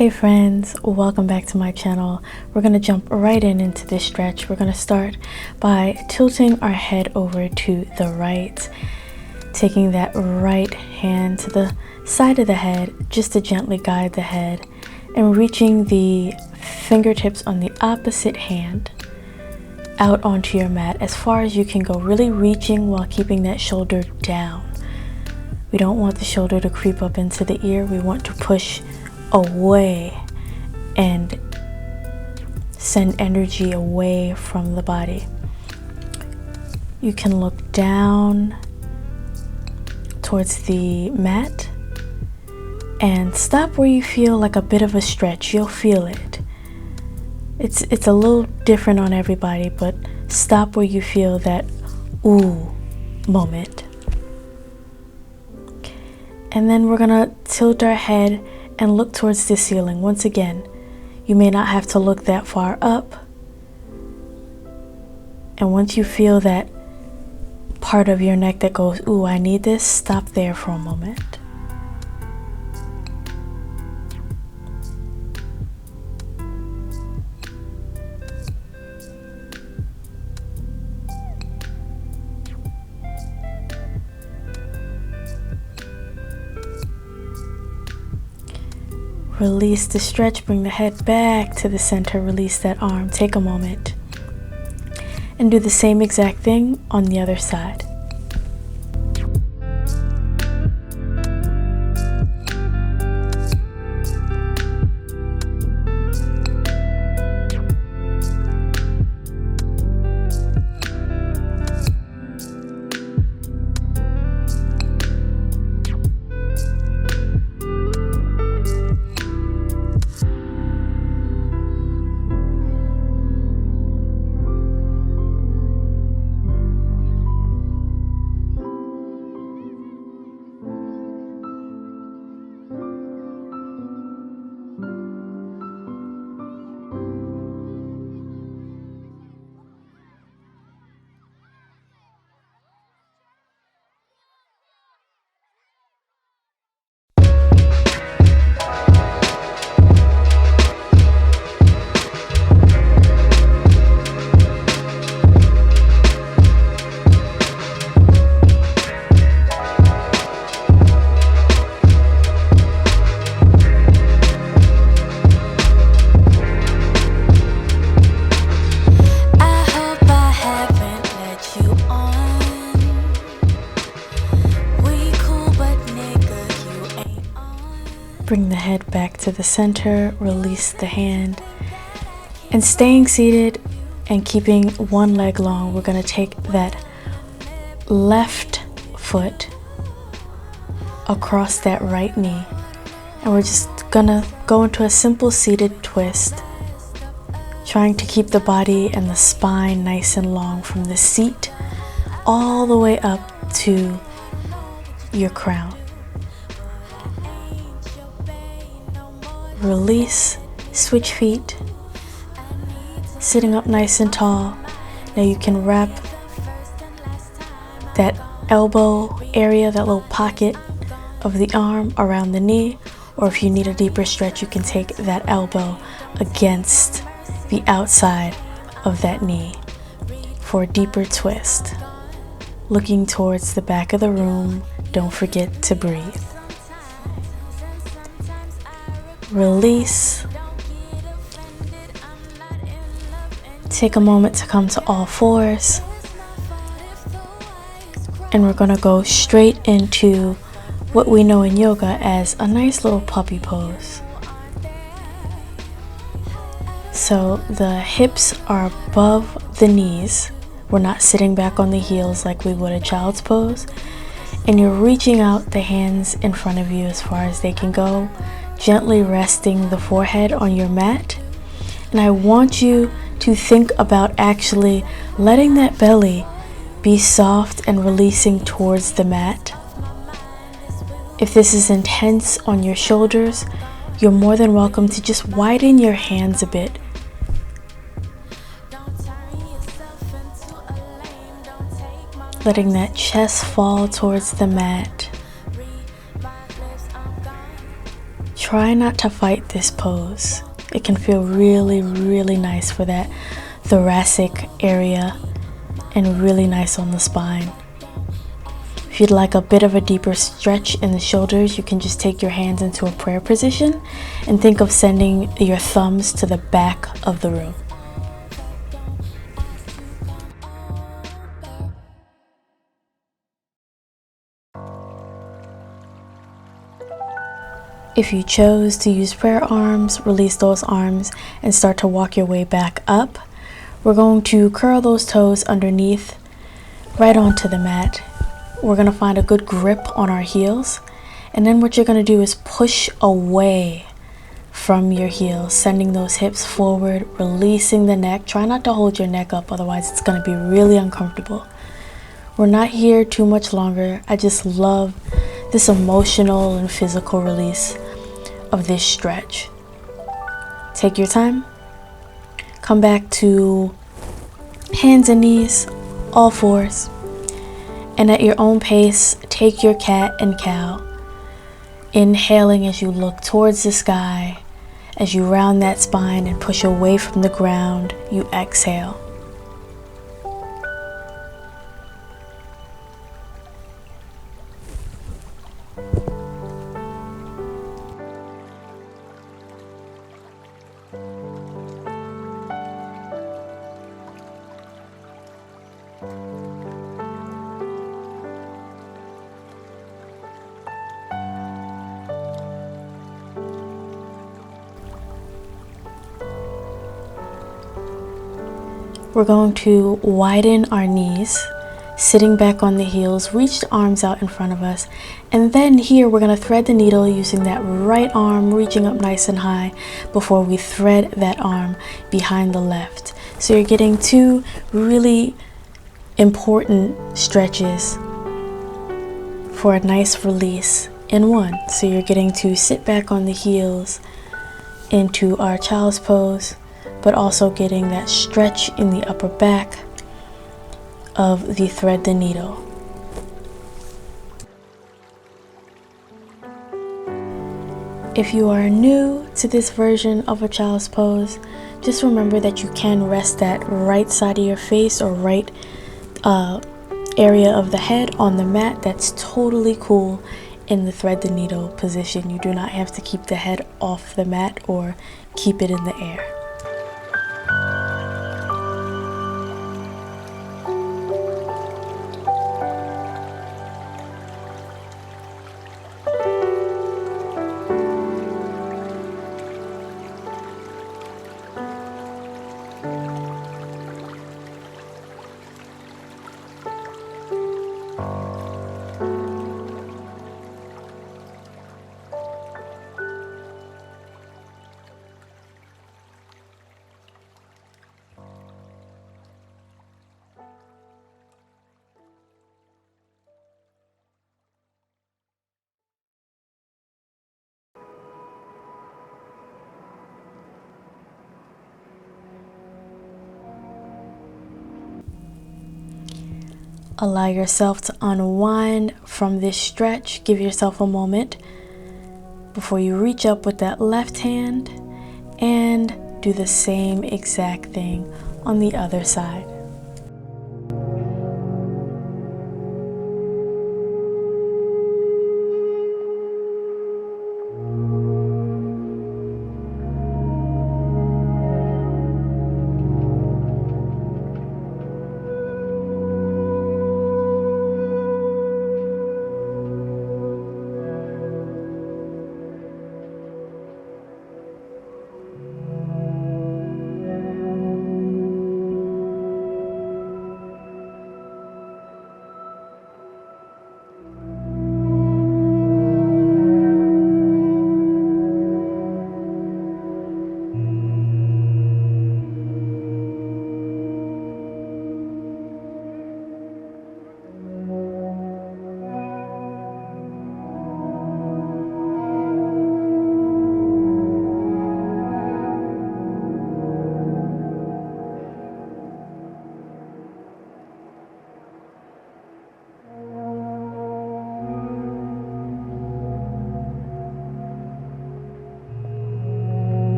Hey friends, welcome back to my channel. We're going to jump right into this stretch. We're going to start by tilting our head over to the right, taking that right hand to the side of the head just to gently guide the head, and reaching the fingertips on the opposite hand out onto your mat as far as you can go, really reaching while keeping that shoulder down. We don't want the shoulder to creep up into the ear. We want to push away and send energy away from the body. You can look down towards the mat and stop where you feel like a bit of a stretch. You'll feel it. It's a little different on everybody, but stop where you feel that ooh moment. And then we're gonna tilt our head and look towards the ceiling. Once again, you may not have to look that far up. And once you feel that part of your neck that goes, ooh, I need this, stop there for a moment. Release the stretch, bring the head back to the center, release that arm, take a moment, and do the same exact thing on the other side. Bring the head back to the center, release the hand, and staying seated and keeping one leg long, we're going to take that left foot across that right knee, and we're just going to go into a simple seated twist, trying to keep the body and the spine nice and long from the seat all the way up to your crown. Release, switch feet, sitting up nice and tall. Now you can wrap that elbow area, that little pocket of the arm around the knee, or if you need a deeper stretch, you can take that elbow against the outside of that knee for a deeper twist. Looking towards the back of the room, don't forget to breathe. Release. Take a moment to come to all fours. And we're going to go straight into what we know in yoga as a nice little puppy pose. So the hips are above the knees. We're not sitting back on the heels like we would a child's pose. And you're reaching out the hands in front of you as far as they can go, gently resting the forehead on your mat. And I want you to think about actually letting that belly be soft and releasing towards the mat. If this is intense on your shoulders, you're more than welcome to just widen your hands a bit. Letting that chest fall towards the mat. try not to fight this pose. It can feel really, really nice for that thoracic area and really nice on the spine. If you'd like a bit of a deeper stretch in the shoulders, you can just take your hands into a prayer position and think of sending your thumbs to the back of the room. If you chose to use prayer arms, release those arms and start to walk your way back up. We're going to curl those toes underneath, right onto the mat. We're going to find a good grip on our heels. And then what you're going to do is push away from your heels, sending those hips forward, releasing the neck. Try not to hold your neck up, otherwise it's going to be really uncomfortable. We're not here too much longer. I just love this emotional and physical release of this stretch. Take your time. Come back to hands and knees, all fours. And at your own pace, take your cat and cow. Inhaling as you look towards the sky. As you round that spine and push away from the ground, you exhale. We're going to widen our knees, sitting back on the heels, reach the arms out in front of us, and then here we're going to thread the needle using that right arm reaching up nice and high before we thread that arm behind the left. So you're getting two really important stretches for a nice release in one. So you're getting to sit back on the heels into our child's pose, but also getting that stretch in the upper back of the thread the needle. If you are new to this version of a child's pose, just remember that you can rest that right side of your face or right area of the head on the mat. That's totally cool in the thread the needle position. You do not have to keep the head off the mat or keep it in the air. Allow yourself to unwind from this stretch. Give yourself a moment before you reach up with that left hand and do the same exact thing on the other side.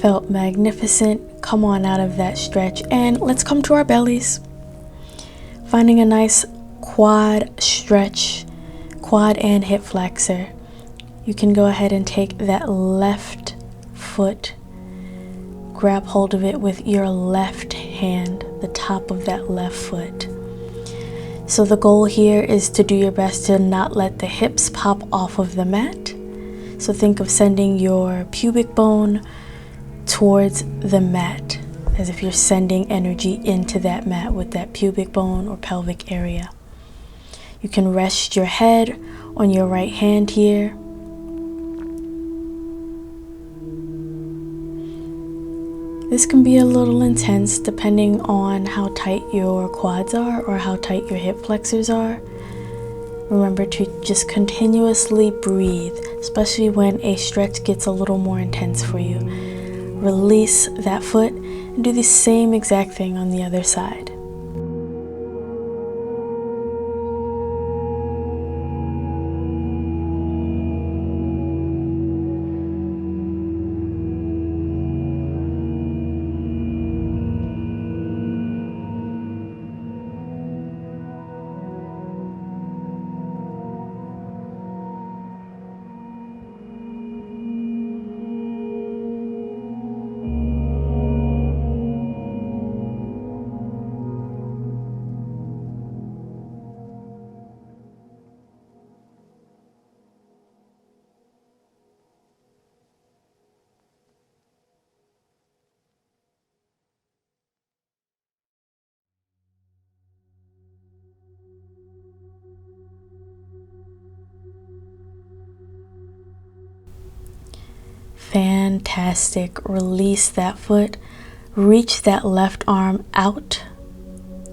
felt magnificent. Come on out of that stretch and let's come to our bellies. Finding a nice quad stretch, quad and hip flexor. You can go ahead and take that left foot, grab hold of it with your left hand, the top of that left foot. So the goal here is to do your best to not let the hips pop off of the mat. So think of sending your pubic bone towards the mat, as if you're sending energy into that mat with that pubic bone or pelvic area. You can rest your head on your right hand here. This can be a little intense depending on how tight your quads are or how tight your hip flexors are. Remember to just continuously breathe, especially when a stretch gets a little more intense for you. Release that foot and do the same exact thing on the other side. Fantastic. Release that foot. Reach that left arm out,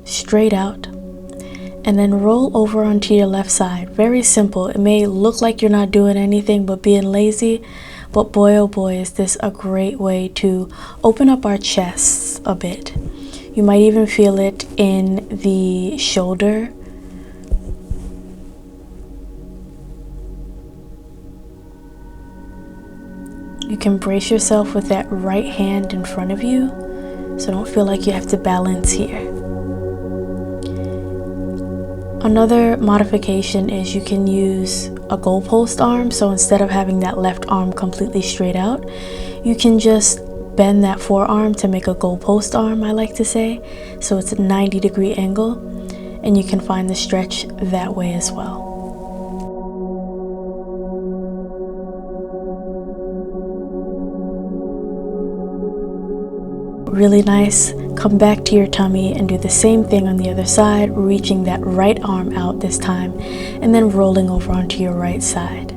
straight out, and then roll over onto your left side. Very simple. It may look like you're not doing anything but being lazy, but boy oh boy is this a great way to open up our chests a bit. You might even feel it in the shoulder. You can brace yourself with that right hand in front of you, so don't feel like you have to balance here. Another modification is you can use a goalpost arm. So instead of having that left arm completely straight out, you can just bend that forearm to make a goalpost arm, I like to say. So it's a 90-degree angle, and you can find the stretch that way as well. Really nice. Come back to your tummy and do the same thing on the other side, reaching that right arm out this time and then rolling over onto your right side.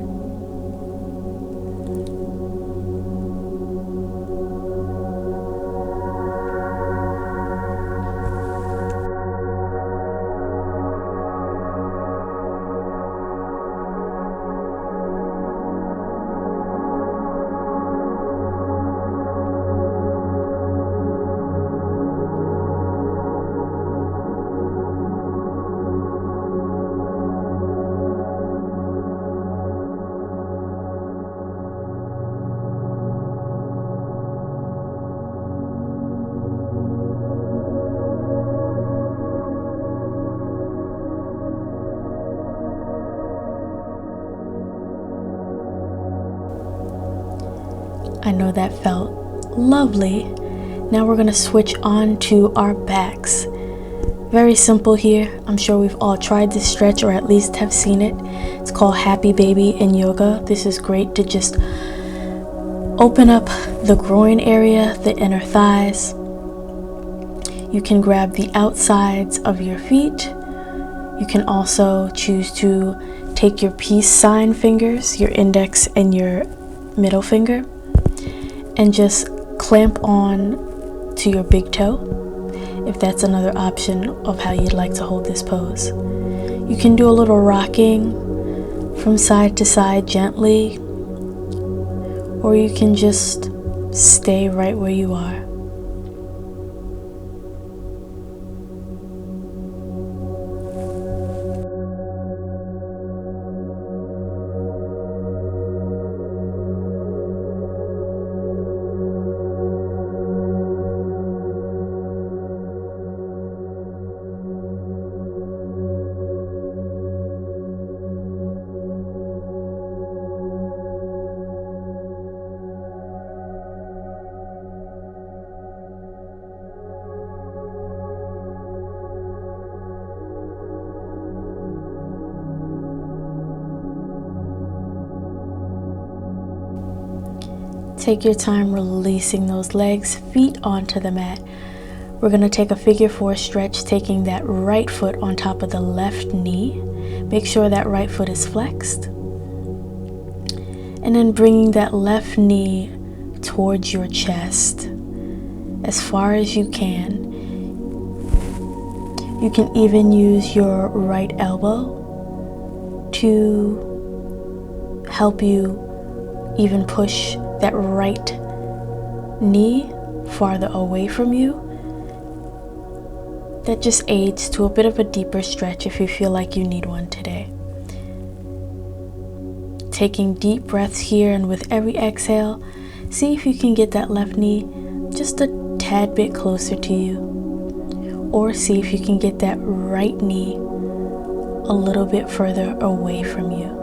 I know that felt lovely. Now we're gonna switch on to our backs. Very simple here. I'm sure we've all tried this stretch or at least have seen it. It's called Happy Baby in yoga. This is great to just open up the groin area, the inner thighs. You can grab the outsides of your feet. You can also choose to take your peace sign fingers, your index and your middle finger, and just clamp on to your big toe, if that's another option of how you'd like to hold this pose. You can do a little rocking from side to side gently, or you can just stay right where you are. Take your time releasing those legs, feet onto the mat. We're going to take a figure 4 stretch, taking that right foot on top of the left knee. Make sure that right foot is flexed. And then bringing that left knee towards your chest as far as you can. You can even use your right elbow to help you even push that right knee farther away from you. That just aids to a bit of a deeper stretch if you feel like you need one today. Taking deep breaths here, and with every exhale, see if you can get that left knee just a tad bit closer to you, or see if you can get that right knee a little bit further away from you.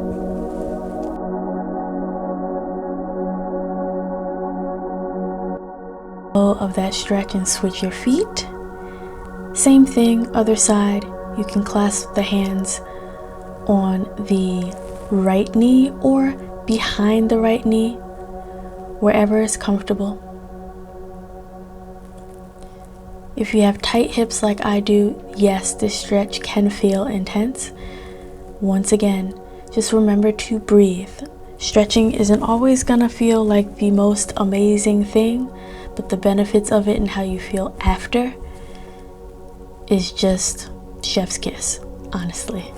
Of that stretch and switch your feet. Same thing, other side. You can clasp the hands on the right knee or behind the right knee, wherever is comfortable. If you have tight hips like I do, yes, this stretch can feel intense. Once again, just remember to breathe. Stretching isn't always gonna feel like the most amazing thing, but the benefits of it and how you feel after is just chef's kiss, honestly.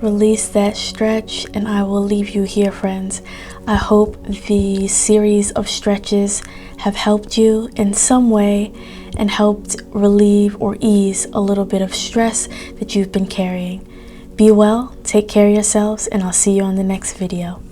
Release that stretch, and I will leave you here, friends. I hope the series of stretches have helped you in some way and helped relieve or ease a little bit of stress that you've been carrying. Be well, take care of yourselves, and I'll see you on the next video.